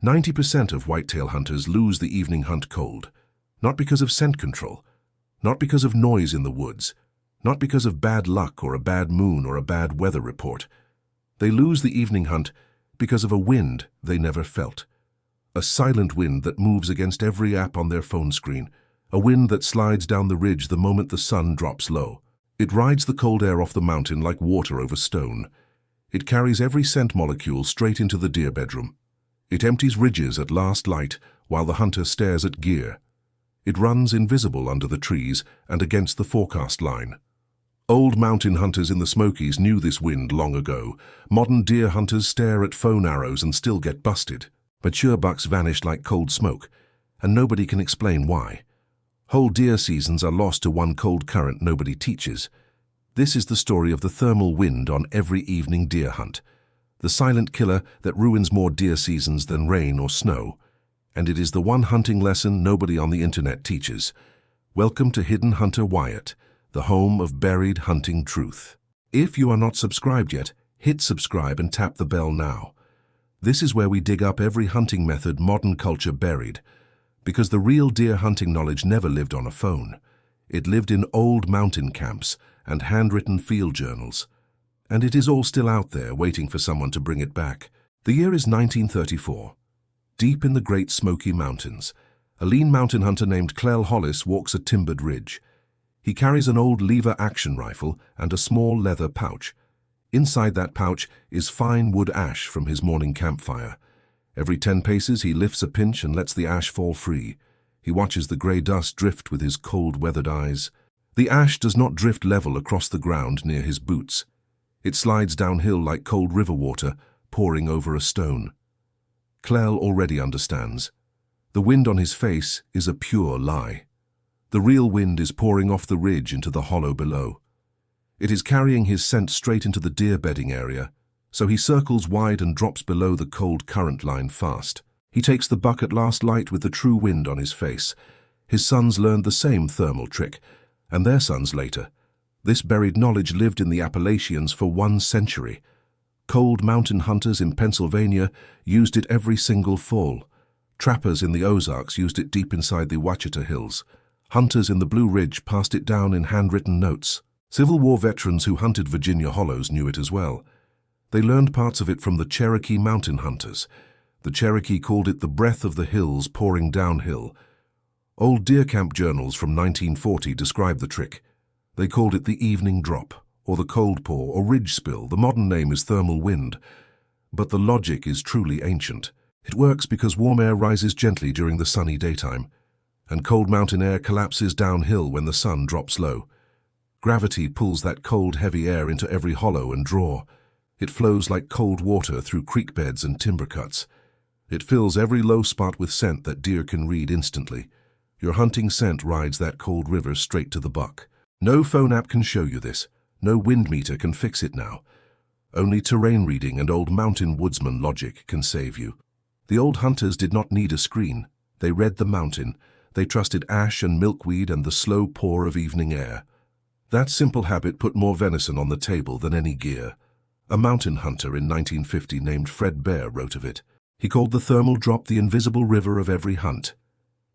90% of whitetail hunters lose the evening hunt cold, not because of scent control, not because of noise in the woods, not because of bad luck or a bad moon or a bad weather report. They lose the evening hunt because of a wind they never felt. A silent wind that moves against every app on their phone screen, a wind that slides down the ridge the moment the sun drops low. It rides the cold air off the mountain like water over stone. It carries every scent molecule straight into the deer bedroom. It empties ridges at last light while the hunter stares at gear. It runs invisible under the trees and against the forecast line. Old mountain hunters in the Smokies knew this wind long ago. Modern deer hunters stare at phone arrows and still get busted. Mature bucks vanish like cold smoke, and nobody can explain why. Whole deer seasons are lost to one cold current nobody teaches. This is the story of the thermal wind on every evening deer hunt. The silent killer that ruins more deer seasons than rain or snow. And it is the one hunting lesson nobody on the internet teaches. Welcome to Hidden Hunter Wyatt, the home of buried hunting truth. If you are not subscribed yet, hit subscribe and tap the bell now. This is where we dig up every hunting method modern culture buried, because the real deer hunting knowledge never lived on a phone. It lived in old mountain camps and handwritten field journals. And it is all still out there waiting for someone to bring it back. The year is 1934. Deep in the Great Smoky Mountains, a lean mountain hunter named Clell Hollis walks a timbered ridge. He carries an old lever-action rifle and a small leather pouch. Inside that pouch is fine wood ash from his morning campfire. Every 10 paces he lifts a pinch and lets the ash fall free. He watches the grey dust drift with his cold, weathered eyes. The ash does not drift level across the ground near his boots. It slides downhill like cold river water, pouring over a stone. Clell already understands. The wind on his face is a pure lie. The real wind is pouring off the ridge into the hollow below. It is carrying his scent straight into the deer bedding area, so he circles wide and drops below the cold current line fast. He takes the buck at last light with the true wind on his face. His sons learned the same thermal trick, and their sons later. This buried knowledge lived in the Appalachians for 1 century. Cold mountain hunters in Pennsylvania used it every single fall. Trappers in the Ozarks used it deep inside the Ouachita Hills. Hunters in the Blue Ridge passed it down in handwritten notes. Civil War veterans who hunted Virginia hollows knew it as well. They learned parts of it from the Cherokee mountain hunters. The Cherokee called it the breath of the hills pouring downhill. Old deer camp journals from 1940 describe the trick. They called it the evening drop, or the cold pour, or ridge spill. The modern name is thermal wind. But the logic is truly ancient. It works because warm air rises gently during the sunny daytime, and cold mountain air collapses downhill when the sun drops low. Gravity pulls that cold, heavy air into every hollow and draw. It flows like cold water through creek beds and timber cuts. It fills every low spot with scent that deer can read instantly. Your hunting scent rides that cold river straight to the buck. No phone app can show you this. No wind meter can fix it now. Only terrain reading and old mountain woodsman logic can save you. The old hunters did not need a screen. They read the mountain. They trusted ash and milkweed and the slow pour of evening air. That simple habit put more venison on the table than any gear. A mountain hunter in 1950 named Fred Bear wrote of it. He called the thermal drop the invisible river of every hunt.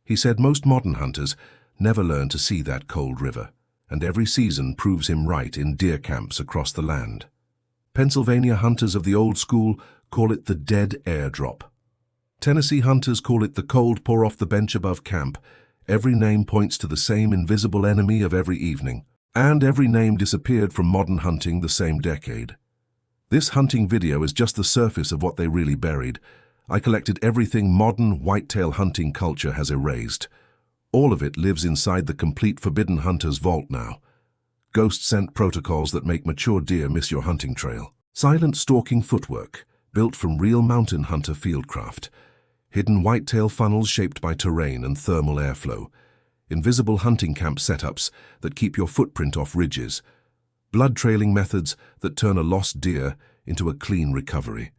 He said most modern hunters never learn to see that cold river, and every season proves him right in deer camps across the land. Pennsylvania hunters of the old school call it the dead air drop. Tennessee hunters call it the cold pour off the bench above camp. Every name points to the same invisible enemy of every evening, and every name disappeared from modern hunting the same decade. This hunting video is just the surface of what they really buried. I collected everything modern whitetail hunting culture has erased. All of it lives inside the complete Forbidden Hunter's vault now. Ghost scent protocols that make mature deer miss your hunting trail. Silent stalking footwork, built from real mountain hunter fieldcraft. Hidden whitetail funnels shaped by terrain and thermal airflow. Invisible hunting camp setups that keep your footprint off ridges. Blood-trailing methods that turn a lost deer into a clean recovery.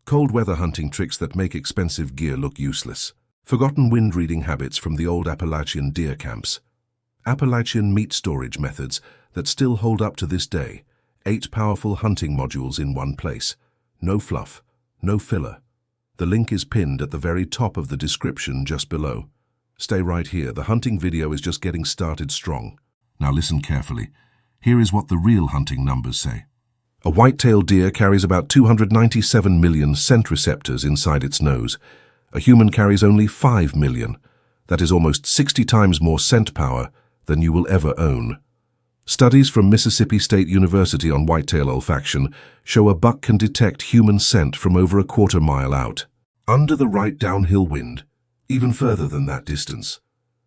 Cold weather hunting tricks that make expensive gear look useless. Forgotten wind-reading habits from the old Appalachian deer camps. Appalachian meat storage methods that still hold up to this day. 8 powerful hunting modules in one place. No fluff, no filler. The link is pinned at the very top of the description just below. Stay right here, the hunting video is just getting started strong. Now listen carefully. Here is what the real hunting numbers say. A white-tailed deer carries about 297 million scent receptors inside its nose. A human carries only 5 million. That is almost 60 times more scent power than you will ever own. Studies from Mississippi State University on whitetail olfaction show a buck can detect human scent from over a quarter-mile out, under the right downhill wind, even further than that distance.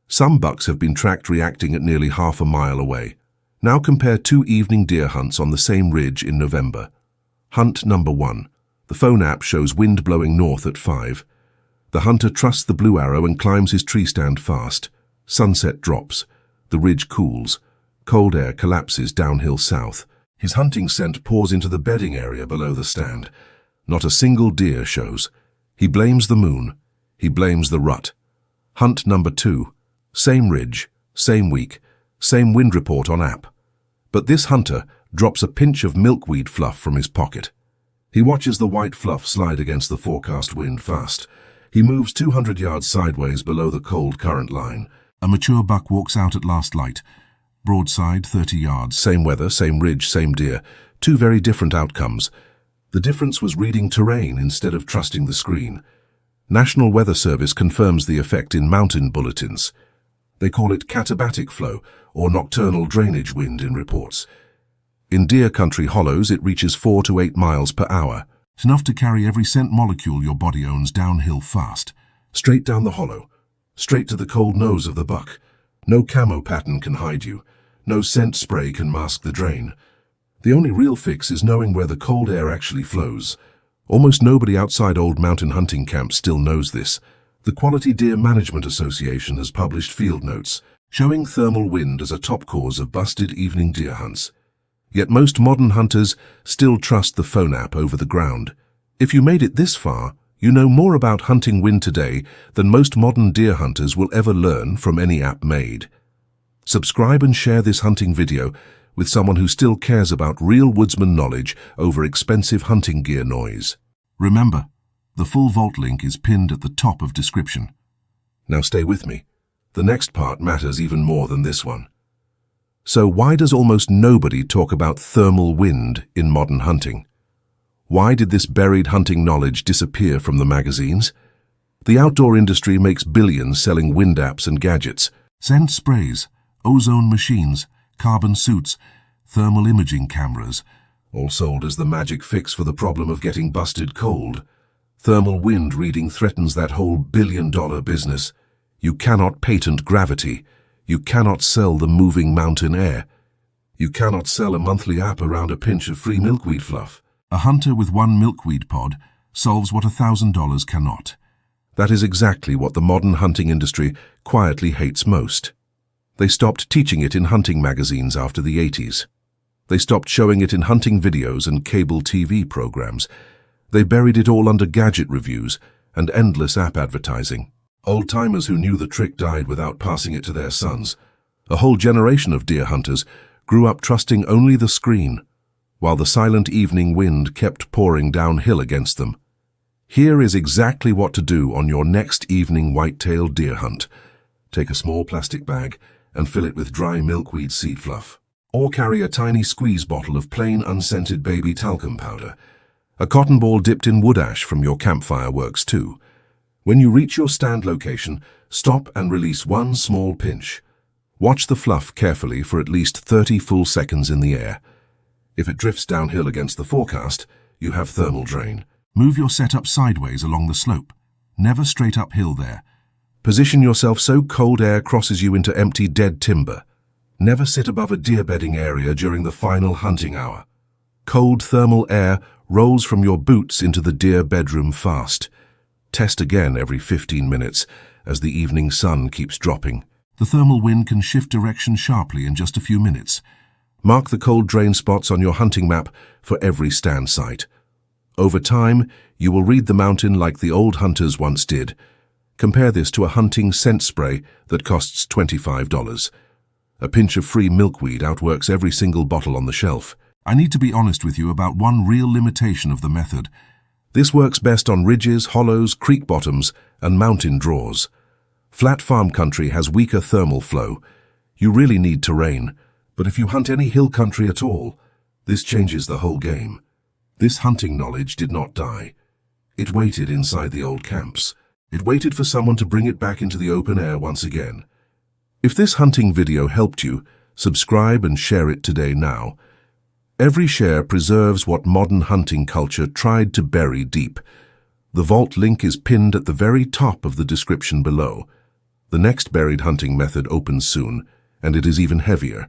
Some bucks have been tracked reacting at nearly half a mile away. Now compare 2 evening deer hunts on the same ridge in November. Hunt number 1. The phone app shows wind blowing north at 5. The hunter trusts the blue arrow and climbs his tree stand fast. Sunset drops. The ridge cools. Cold air collapses downhill south. His hunting scent pours into the bedding area below the stand. Not a single deer shows. He blames the moon. He blames the rut. Hunt number 2. Same ridge, same week, same wind report on app. But this hunter drops a pinch of milkweed fluff from his pocket. He watches the white fluff slide against the forecast wind fast. He moves 200 yards sideways below the cold current line. A mature buck walks out at last light. Broadside, 30 yards. Same weather, same ridge, same deer. 2 very different outcomes. The difference was reading terrain instead of trusting the screen. National Weather Service confirms the effect in mountain bulletins. They call it Katabatic flow, or nocturnal drainage wind in reports. In deer country hollows, it reaches 4 to 8 miles per hour. It's enough to carry every scent molecule your body owns downhill fast. Straight down the hollow. Straight to the cold nose of the buck. No camo pattern can hide you. No scent spray can mask the drain. The only real fix is knowing where the cold air actually flows. Almost nobody outside old mountain hunting camps still knows this. The Quality Deer Management Association has published field notes showing thermal wind as a top cause of busted evening deer hunts. Yet most modern hunters still trust the phone app over the ground. If you made it this far, you know more about hunting wind today than most modern deer hunters will ever learn from any app made. Subscribe and share this hunting video with someone who still cares about real woodsman knowledge over expensive hunting gear noise. Remember, the full vault link is pinned at the top of description. Now stay with me. The next part matters even more than this one. So why does almost nobody talk about thermal wind in modern hunting? Why did this buried hunting knowledge disappear from the magazines? The outdoor industry makes billions selling wind apps and gadgets, scent sprays, ozone machines, carbon suits, thermal imaging cameras, all sold as the magic fix for the problem of getting busted cold. Thermal wind reading threatens that whole billion-dollar business. You cannot patent gravity. You cannot sell the moving mountain air. You cannot sell a monthly app around a pinch of free milkweed fluff. A hunter with 1 milkweed pod solves what $1,000 cannot. That is exactly what the modern hunting industry quietly hates most. They stopped teaching it in hunting magazines after the 80s. They stopped showing it in hunting videos and cable TV programs. They buried it all under gadget reviews and endless app advertising. Old-timers who knew the trick died without passing it to their sons. A whole generation of deer hunters grew up trusting only the screen, while the silent evening wind kept pouring downhill against them. Here is exactly what to do on your next evening whitetail deer hunt. Take a small plastic bag and fill it with dry milkweed seed fluff. Or carry a tiny squeeze bottle of plain unscented baby talcum powder. A cotton ball dipped in wood ash from your campfire works too. When you reach your stand location, stop and release 1 small pinch. Watch the fluff carefully for at least 30 full seconds in the air. If it drifts downhill against the forecast, you have thermal drain. Move your setup sideways along the slope. Never straight uphill there. Position yourself so cold air crosses you into empty dead timber. Never sit above a deer bedding area during the final hunting hour. Cold thermal air rolls from your boots into the deer bedroom fast. Test again every 15 minutes as the evening sun keeps dropping. The thermal wind can shift direction sharply in just a few minutes. Mark the cold drain spots on your hunting map for every stand site. Over time, you will read the mountain like the old hunters once did. Compare this to a hunting scent spray that costs $25. A pinch of free milkweed outworks every single bottle on the shelf. I need to be honest with you about one real limitation of the method. This works best on ridges, hollows, creek bottoms, and mountain draws. Flat farm country has weaker thermal flow. You really need terrain, but if you hunt any hill country at all, this changes the whole game. This hunting knowledge did not die. It waited inside the old camps. It waited for someone to bring it back into the open air once again. If this hunting video helped you, subscribe and share it today now. Every share preserves what modern hunting culture tried to bury deep. The vault link is pinned at the very top of the description below. The next buried hunting method opens soon, and it is even heavier.